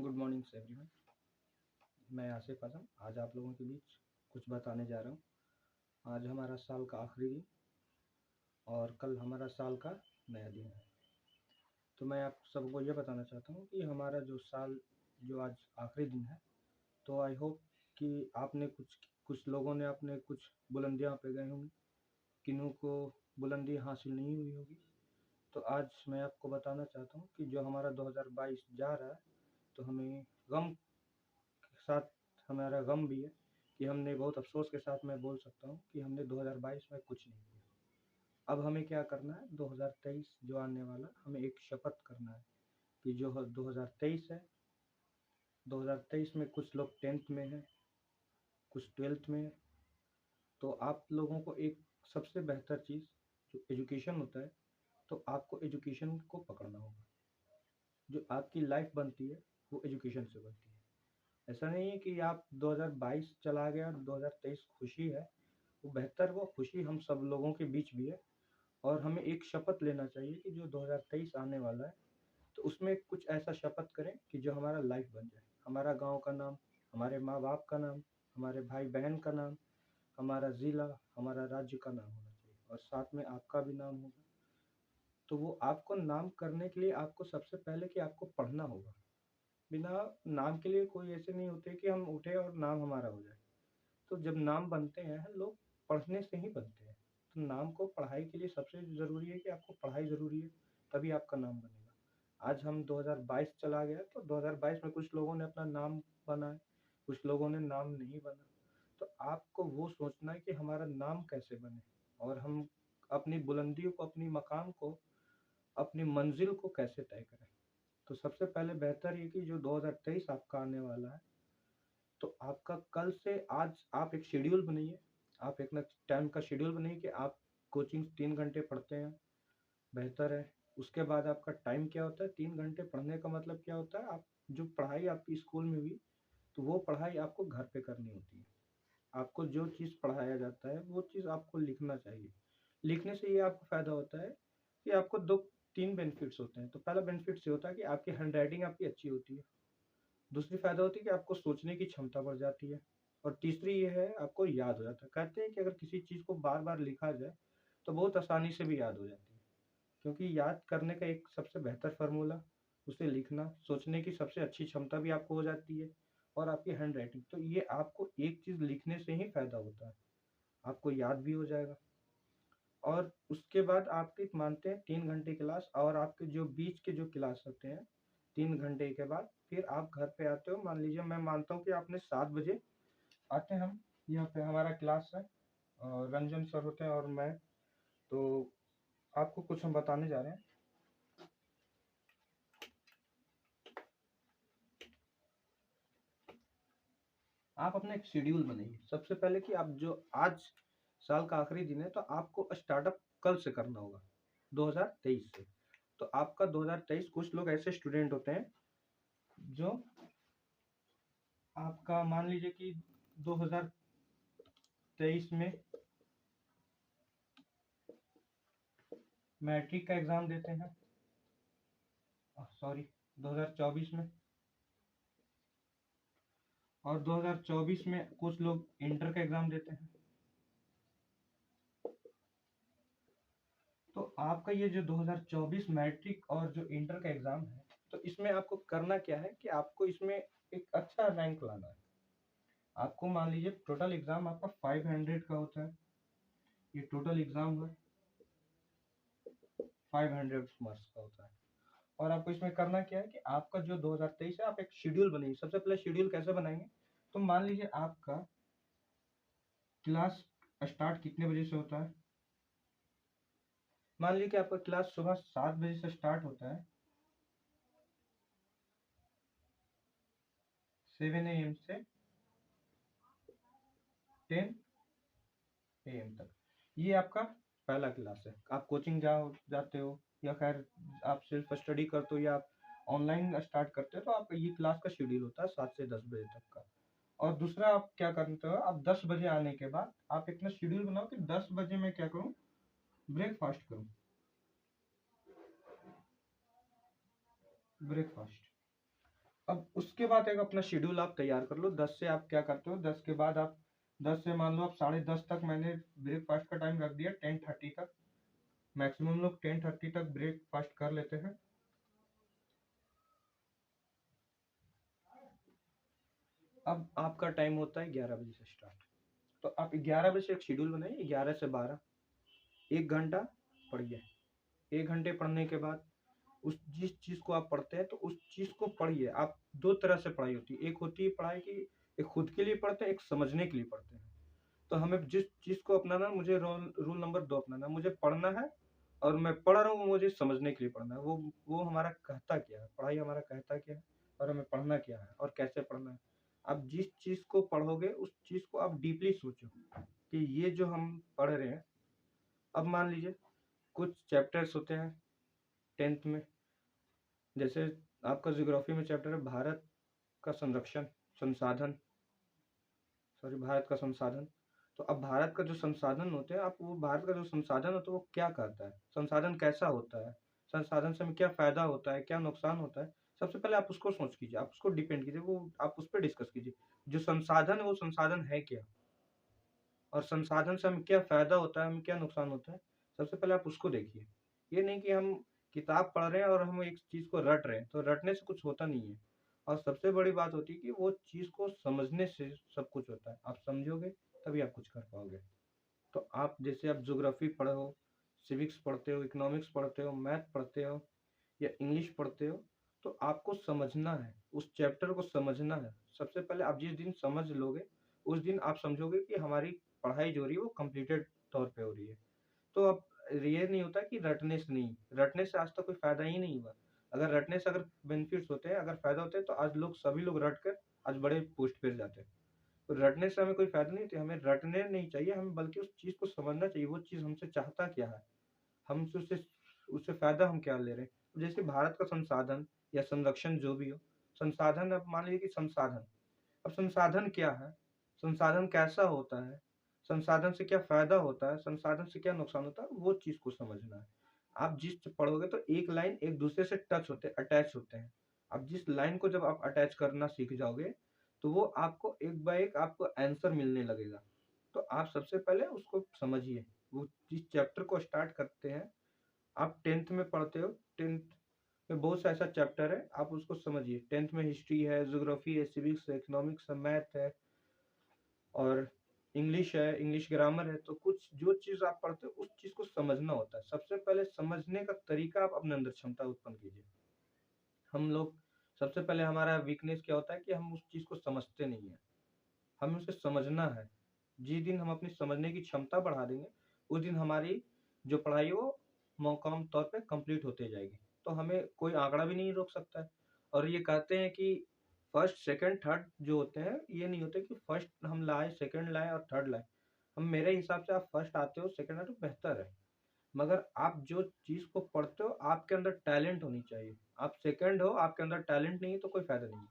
Good morning everyone. मैं आसिफ आजम आज आप लोगों के बीच कुछ बताने जा रहा हूँ। आज हमारा साल का आखिरी दिन और कल हमारा साल का नया दिन है। तो मैं आप सबको ये बताना चाहता हूँ कि हमारा जो आज आखिरी दिन है, तो आई होप कि आपने कुछ कुछ लोगों ने अपने कुछ बुलंदियाँ पे गए होंगे, किन्हों को बुलंदी हासिल नहीं हुई होगी। तो आज मैं आपको बताना चाहता हूँ कि जो हमारा 2022 जा रहा है, तो हमें गम के साथ हमारा गम भी है कि हमने बहुत अफसोस के साथ मैं बोल सकता हूँ कि हमने 2022 में कुछ नहीं किया। अब हमें क्या करना है, 2023 जो आने वाला, हमें एक शपथ करना है कि जो 2023 है, 2023 में कुछ लोग 10th में हैं, कुछ 12th में है। तो आप लोगों को एक सबसे बेहतर चीज़ जो एजुकेशन होता है, तो आपको एजुकेशन को पकड़ना होगा। जो आपकी लाइफ बनती है वो एजुकेशन से बनती है। ऐसा नहीं है कि आप 2022 चला गया, 2023 खुशी है, वो बेहतर, वो खुशी हम सब लोगों के बीच भी है। और हमें एक शपथ लेना चाहिए कि जो 2023 आने वाला है, तो उसमें कुछ ऐसा शपथ करें कि जो हमारा लाइफ बन जाए, हमारा गांव का नाम, हमारे माँ बाप का नाम, हमारे भाई बहन का नाम, हमारा ज़िला, हमारा राज्य का नाम होना चाहिए और साथ में आपका भी नाम होगा। तो वो आपको नाम करने के लिए आपको सबसे पहले कि आपको पढ़ना होगा। बिना नाम के लिए कोई ऐसे नहीं होते कि हम उठे और नाम हमारा हो जाए। तो जब नाम बनते हैं लोग पढ़ने से ही बनते हैं। तो नाम को पढ़ाई के लिए सबसे ज़रूरी है कि आपको पढ़ाई ज़रूरी है, तभी आपका नाम बनेगा। आज हम 2022 चला गया, तो 2022 में कुछ लोगों ने अपना नाम बनाया, कुछ लोगों ने नाम नहीं बना। तो आपको वो सोचना है कि हमारा नाम कैसे बने और हम अपनी बुलंदियों को, अपनी मकाम को, अपनी मंजिल को कैसे तय करें। तो सबसे पहले बेहतर ये कि जो 2023 आपका आने वाला है, तो आपका कल से आज आप एक शेड्यूल बनाइए। आप एक ना टाइम का शेड्यूल बनाइए कि आप कोचिंग 3 घंटे पढ़ते हैं, बेहतर है। उसके बाद आपका टाइम क्या होता है, 3 घंटे पढ़ने का मतलब क्या होता है, आप जो पढ़ाई आपकी स्कूल में हुई, तो वो पढ़ाई आपको घर पे करनी होती है। आपको जो चीज़ पढ़ाया जाता है वो चीज़ आपको लिखना चाहिए। लिखने से ये आपको फ़ायदा होता है कि आपको दो तीन बेनिफिट्स होते हैं। तो पहला बेनिफिट्स ये होता है कि आपकी हैंड राइटिंग आपकी अच्छी होती है। दूसरी फ़ायदा होती है कि आपको सोचने की क्षमता बढ़ जाती है और तीसरी ये है, आपको याद हो जाता है। कहते हैं कि अगर किसी चीज़ को बार-बार लिखा जाए, तो बहुत आसानी से भी याद हो जाती है। क्योंकि याद करने का एक सबसे बेहतर फ़ॉर्मूला, उसे लिखना, सोचने की सबसे अच्छी क्षमता भी आपको हो जाती है और आपकी हैंड राइटिंग। तो ये आपको एक चीज़ लिखने से ही फ़ायदा होता है, आपको याद भी हो जाएगा। और उसके बाद आपकी मानते हैं 3 घंटे क्लास, और आपके जो बीच के जो क्लास होते हैं 3 घंटे के बाद फिर आप घर पे आते हो। मान लीजिए मैं मानता हूँ कि आपने 7 बजे आते हैं, हम यहाँ पे हमारा क्लास है और रंजन सर होते हैं और मैं। तो आपको कुछ हम बताने जा रहे हैं। आप अपना एक शेड्यूल बनाइए सबसे पहले कि आप जो आज साल का आखिरी दिन है, तो आपको स्टार्टअप कल से करना होगा 2023 से। तो आपका 2023, कुछ लोग ऐसे स्टूडेंट होते हैं जो आपका मान लीजिए कि 2023 में मैट्रिक का एग्ज़ाम देते हैं, सॉरी 2024 में, और 2024 में कुछ लोग इंटर का एग्ज़ाम देते हैं। तो आपका ये जो 2024 मैट्रिक और जो इंटर का एग्ज़ाम है, तो इसमें आपको करना क्या है कि आपको इसमें एक अच्छा रैंक लाना है। आपको मान लीजिए टोटल एग्ज़ाम आपका 500 का होता है, ये टोटल एग्ज़ाम है 500 मार्क्स का होता है। और आपको इसमें करना क्या है कि आपका जो 2023 है, आप एक शेड्यूल बनाइए। सबसे पहले शेड्यूल कैसे बनाएंगे, तो मान लीजिए आपका क्लास स्टार्ट कितने बजे से होता है। मान लीजिए कि आपका क्लास सुबह 7 बजे से स्टार्ट होता है, 7 AM से 10 AM तक। ये आपका पहला क्लास है। आप कोचिंग जाते हो या खैर आप सिर्फ स्टडी करते हो या आप ऑनलाइन स्टार्ट करते हो, तो आप ये क्लास का शेड्यूल होता है 7 से 10 बजे तक का। और दूसरा आप क्या करते हो, आप 10 बजे आने के बाद आप इतना शेड्यूल बनाओ कि 10 बजे मैं क्या करूँ, ब्रेकफास्ट करूँ। ब्रेकफास्ट अब उसके बाद एक अपना शेड्यूल आप तैयार कर लो। 10 से आप क्या करते हो, 10 के बाद आप 10 से मान लो आप 10:30 तक मैंने ब्रेकफास्ट का टाइम रख दिया 10:30 तक। मैक्सिमम लोग 10:30 तक ब्रेकफास्ट कर लेते हैं। अब आपका टाइम होता है 11 बजे से स्टार्ट। तो आप 11 बजे से एक शेड्यूल बनाइए, 11 से 12 1 घंटा पढ़िए। 1 घंटे पढ़ने के बाद उस जिस चीज़ को आप पढ़ते हैं तो उस चीज़ को पढ़िए। आप 2 तरह से पढ़ाई होती है। एक होती है पढ़ाई की, एक खुद के लिए पढ़ते हैं, एक समझने के लिए पढ़ते हैं। तो हमें जिस चीज़ को अपनाना, मुझे रूल नंबर 2 अपनाना है। मुझे पढ़ना है और मैं पढ़ रहा हूँ, वो मुझे समझने के लिए पढ़ना है। वो हमारा कहता क्या है, पढ़ाई हमारा कहता क्या है और हमें पढ़ना क्या है और कैसे पढ़ना है। आप जिस चीज़ को पढ़ोगे उस चीज़ को आप डीपली सोचो कि ये जो हम पढ़ रहे हैं। अब मान लीजिए कुछ चैप्टर्स होते हैं 10th में, जैसे आपका ज्योग्राफी में चैप्टर है भारत का संरक्षण संसाधन, सॉरी भारत का संसाधन। तो अब भारत का जो संसाधन होते हैं, आप वो भारत का जो संसाधन होता है वो क्या करता है, संसाधन कैसा होता है, संसाधन से हमें क्या फायदा होता है, क्या नुकसान होता है। सबसे पहले आप उसको सोच कीजिए, आप उसको डिपेंड कीजिए, वो आप उस पर डिस्कस कीजिए। जो संसाधन है वो संसाधन है क्या, और संसाधन से हमें क्या फायदा होता है, हमें क्या नुकसान होता है। सबसे पहले आप उसको देखिए। ये नहीं कि हम किताब पढ़ रहे हैं और हम एक चीज को रट रहे हैं, तो रटने से कुछ होता नहीं है। और सबसे बड़ी बात होती है कि वो चीज को समझने से सब कुछ होता है। आप समझोगे तभी आप कुछ कर पाओगे। तो आप जैसे आप ज्योग्राफी पढ़ो, सिविक्स पढ़ते हो, इकोनॉमिक्स पढ़ते हो, मैथ पढ़ते हो या इंग्लिश पढ़ते हो, तो आपको समझना है, उस चैप्टर को समझना है। सबसे पहले आप जिस दिन समझ लोगे उस दिन आप समझोगे कि हमारी पढ़ाई जो हो रही है वो कंप्लीटेड तौर पे हो रही है। तो अब ये नहीं होता कि रटने से नहीं, रटने से आज तक कोई फायदा ही नहीं हुआ। अगर रटने से अगर बेनिफिट्स होते हैं, अगर फायदा होते हैं, तो आज लोग सभी लोग रट कर आज बड़े पोस्ट पे जाते हैं। तो रटने से हमें कोई फायदा नहीं होता, हमें रटने नहीं चाहिए, हमें बल्कि उस चीज को समझना चाहिए, वो चीज हमसे चाहता क्या है, हम उससे उससे फायदा हम क्या ले रहे हैं। जैसे भारत का संसाधन या संरक्षण जो भी हो, संसाधन, अब मान लीजिए कि संसाधन, अब संसाधन क्या है, संसाधन कैसा होता है, संसाधन से क्या फायदा होता है, संसाधन से क्या नुकसान होता है, वो चीज को समझना है। आप जिस पढ़ोगे तो एक लाइन एक दूसरे से टच होते हैं, अटैच होते हैं। अब जिस लाइन को जब आप अटैच करना सीख जाओगे तो वो आपको एक बाय एक आपको आंसर मिलने लगेगा। तो आप सबसे पहले उसको समझिए। वो जिस चैप्टर को स्टार्ट करते हैं, आप 10th में पढ़ते हो, 10th में बहुत सा ऐसा चैप्टर है, आप उसको समझिए। 10th में हिस्ट्री है, ज्योग्राफी है, सिविक्स है, इकोनॉमिक्स है, मैथ है और इंग्लिश है, इंग्लिश ग्रामर है। तो कुछ जो चीज़ आप पढ़ते हो उस चीज़ को समझना होता है। सबसे पहले समझने का तरीका आप अपने अंदर क्षमता उत्पन्न कीजिए। हम लोग सबसे पहले, हमारा वीकनेस क्या होता है कि हम उस चीज़ को समझते नहीं है, हमें उसे समझना है। जिस दिन हम अपनी समझने की क्षमता बढ़ा देंगे उस दिन हमारी जो पढ़ाई है वो मौकाम तौर पे कंप्लीट होते जाएगी। तो हमें कोई आंकड़ा भी नहीं रोक सकता है। और ये कहते हैं कि फर्स्ट सेकंड थर्ड जो होते हैं, ये नहीं होते कि फर्स्ट हम लाए, सेकंड लाए और थर्ड लाए। हम, मेरे हिसाब से आप फर्स्ट आते हो, सेकंड आते हो, बेहतर है। मगर आप जो चीज़ को पढ़ते हो आपके अंदर टैलेंट होनी चाहिए। आप सेकंड हो, आपके अंदर टैलेंट नहीं है तो कोई फायदा नहीं है।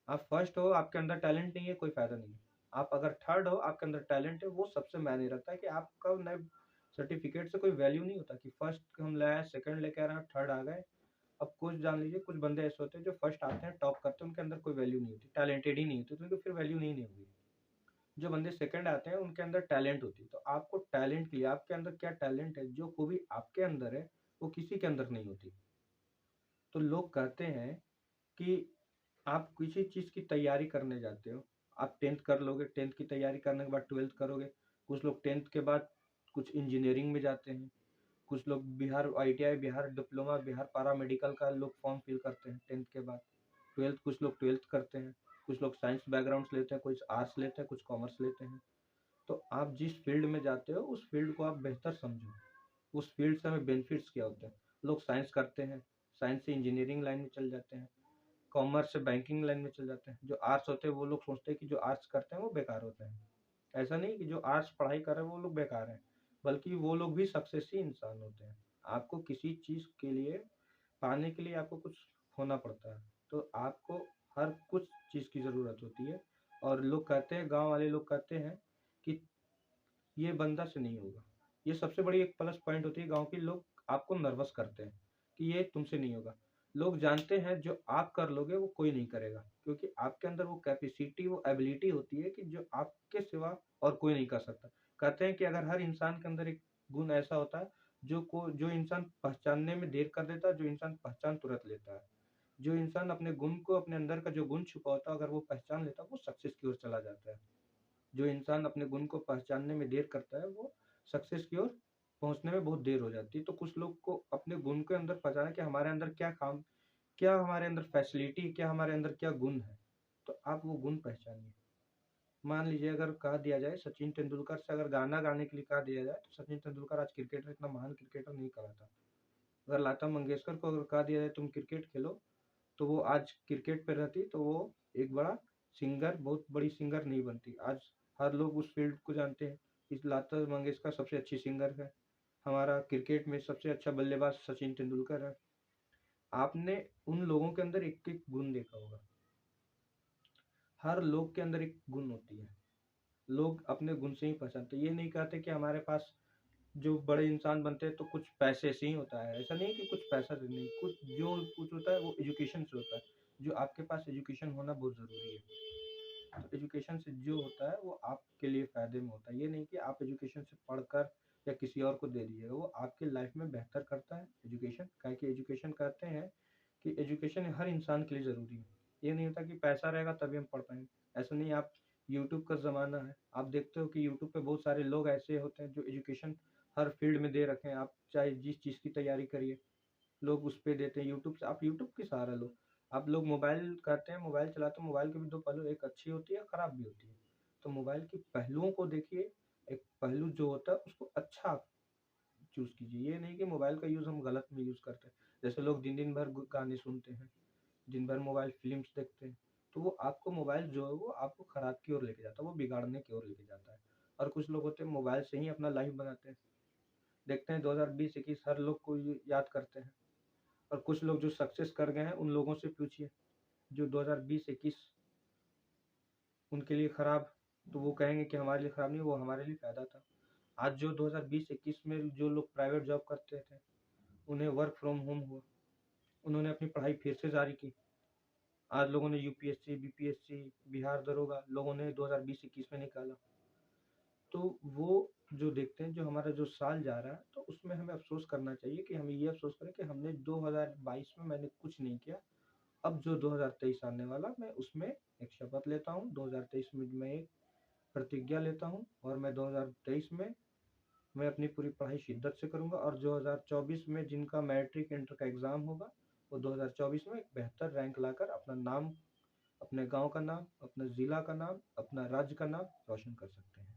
आप फर्स्ट हो, आपके अंदर टैलेंट नहीं है, कोई फायदा नहीं है। आप अगर थर्ड हो, आपके अंदर टैलेंट है, वो सबसे मायने रखता है कि आपका नए सर्टिफिकेट से कोई वैल्यू नहीं होता कि फर्स्ट हम लाए, सेकंड लेके आ रहे हैं, थर्ड आ गए। अब कुछ जान लीजिए, कुछ बंदे ऐसे होते हैं जो फर्स्ट आते हैं, टॉप करते हैं, उनके अंदर कोई वैल्यू नहीं होती, टैलेंटेड ही नहीं होती, तो उनकी फिर वैल्यू नहीं होगी। जो बंदे सेकंड आते हैं उनके अंदर टैलेंट होती है। तो आपको टैलेंट के लिए, आपके अंदर क्या टैलेंट है, जो खूबी आपके अंदर है वो किसी के अंदर नहीं होती। तो लोग कहते हैं कि आप किसी चीज़ की तैयारी करने जाते हो, आप 10th कर लोगे, 10th की तैयारी करने के बाद 12th करोगे। कुछ लोग 10th के बाद कुछ इंजीनियरिंग में जाते हैं, कुछ लोग Bihar ITI, Bihar diploma, Bihar paramedical का लोग फॉर्म फिल करते हैं 10th के बाद। 12th, कुछ लोग 12th करते हैं, कुछ लोग साइंस बैकग्राउंड लेते हैं, कुछ आर्ट्स लेते हैं, कुछ कॉमर्स लेते हैं। तो आप जिस फील्ड में जाते हो उस फील्ड को आप बेहतर समझो, उस फील्ड से हमें बेनिफिट्स क्या होते हैं। लोग साइंस करते हैं, साइंस से इंजीनियरिंग लाइन में चल जाते हैं, कॉमर्स से बैंकिंग लाइन में चल जाते हैं। जो आर्ट्स होते हैं वो लोग सोचते हैं कि जो आर्ट्स करते हैं वो बेकार होते हैं। ऐसा नहीं कि जो आर्ट्स पढ़ाई कर रहे हैं वो लोग बेकार हैं, बल्कि वो लोग भी सक्सेस ही इंसान होते हैं। आपको किसी चीज़ के लिए, पाने के लिए आपको कुछ होना पड़ता है। तो आपको हर कुछ चीज़ की ज़रूरत होती है। और लोग कहते हैं, गांव वाले लोग कहते हैं कि ये बंदा से नहीं होगा। ये सबसे बड़ी एक प्लस पॉइंट होती है, गांव के लोग आपको नर्वस करते हैं कि ये तुमसे नहीं होगा। लोग जानते हैं जो आप कर लोगे वो कोई नहीं करेगा, क्योंकि आपके अंदर वो कैपेसिटी, वो एबिलिटी होती है कि जो आपके सिवा और कोई नहीं कर सकता। कहते हैं कि अगर हर इंसान के अंदर एक गुण ऐसा होता है जो इंसान पहचानने में देर कर देता है, जो इंसान पहचान तुरंत लेता है। जो इंसान अपने गुण को, अपने अंदर का जो गुण छुपा होता है, अगर वो पहचान लेता है, वो सक्सेस की ओर चला जाता है। जो इंसान अपने गुण को पहचानने में देर करता है, वो सक्सेस की ओर पहुँचने में बहुत देर हो जाती है। तो कुछ लोग को अपने गुण के अंदर पहचाना है कि हमारे अंदर क्या हमारे अंदर फैसिलिटी, क्या हमारे अंदर क्या गुण है, तो आप वो गुण पहचानिए। मान लीजिए अगर कह दिया जाए सचिन तेंदुलकर से अगर गाना गाने के लिए कह दिया जाए, तो सचिन तेंदुलकर आज क्रिकेटर, इतना महान क्रिकेटर नहीं कहलाता। अगर लता मंगेशकर को अगर कह दिया जाए तुम क्रिकेट खेलो, तो वो आज क्रिकेट पे रहती तो वो एक बड़ा सिंगर, बहुत बड़ी सिंगर नहीं बनती। आज हर लोग उस फील्ड को जानते हैं, इस लता मंगेशकर सबसे अच्छी सिंगर है, हमारा क्रिकेट में सबसे अच्छा बल्लेबाज सचिन तेंदुलकर है। आपने उन लोगों के अंदर एक एक गुण देखा होगा। हर लोग के अंदर एक गुण होती है, लोग अपने गुण से ही पहचानते। ये नहीं कहते कि हमारे पास जो बड़े इंसान बनते हैं तो कुछ पैसे से ही होता है, ऐसा नहीं है कि कुछ पैसा से नहीं, कुछ होता है वो एजुकेशन से होता है। जो आपके पास एजुकेशन होना बहुत ज़रूरी है। तो एजुकेशन से जो होता है वो आपके लिए फ़ायदे में होता है। ये नहीं कि आप एजुकेशन से पढ़कर या किसी और को दे दीजिएगा, वो आपके लाइफ में बेहतर करता है एजुकेशन। काहे कि एजुकेशन कहते हैं कि एजुकेशन हर इंसान के लिए ज़रूरी है। ये नहीं होता कि पैसा रहेगा तभी हम पढ़ पाएँगे, ऐसा नहीं है। आप यूट्यूब का ज़माना है, आप देखते हो कि यूट्यूब पे बहुत सारे लोग ऐसे होते हैं जो एजुकेशन हर फील्ड में दे रखे हैं। आप चाहे जिस चीज़ की तैयारी करिए, लोग उस पे देते हैं यूट्यूब से। आप यूट्यूब के सहारा लो। आप लोग मोबाइल कहते हैं, मोबाइल चलाते हैं, मोबाइल के भी 2 पहलू, एक अच्छी होती है, खराब भी होती है। तो मोबाइल के पहलुओं को देखिए, एक पहलू जो होता है उसको अच्छा चूज़ कीजिए। ये नहीं कि मोबाइल का यूज़ हम गलत में यूज़ करते हैं। जैसे लोग दिन-दिन भर गाने सुनते हैं, दिन भर मोबाइल फ़िल्म्स देखते हैं, तो वो आपको मोबाइल जो है वो आपको खराब की ओर लेके जाता है, वो बिगाड़ने की ओर लेके जाता है। और कुछ लोग होते हैं मोबाइल से ही अपना लाइफ़ बनाते हैं। देखते हैं 2020-21 हर लोग को ये याद करते हैं। और कुछ लोग जो सक्सेस कर गए हैं उन लोगों से पूछिए, जो 2020-21 उनके लिए खराब, तो वो कहेंगे कि हमारे लिए खराब नहीं, वो हमारे लिए फ़ायदा था। आज जो 2020-21 में जो लोग प्राइवेट जॉब करते थे, उन्हें वर्क फ्रॉम होम हुआ, उन्होंने अपनी पढ़ाई फिर से जारी की। आज लोगों ने यूपीएससी, बीपीएससी, बिहार दरोगा लोगों ने 2020-21 में निकाला। तो वो जो देखते हैं, जो हमारा जो साल जा रहा है, तो उसमें हमें अफ़सोस करना चाहिए कि हमें ये अफ़सोस करें कि हमने 2022 में मैंने कुछ नहीं किया। अब जो 2023 आने वाला, मैं उसमें एक शपथ लेता हूँ। 2023 में मैं एक प्रतिज्ञा लेता हूँ और मैं 2023 में मैं अपनी पूरी पढ़ाई शिद्दत से करूँगा, और 2024 में जिनका मैट्रिक इंटर का एग्ज़ाम होगा, वो 2024 में एक बेहतर रैंक लाकर अपना नाम, अपने गाँव का नाम, अपने ज़िला का नाम, अपना राज्य का नाम रोशन कर सकते हैं।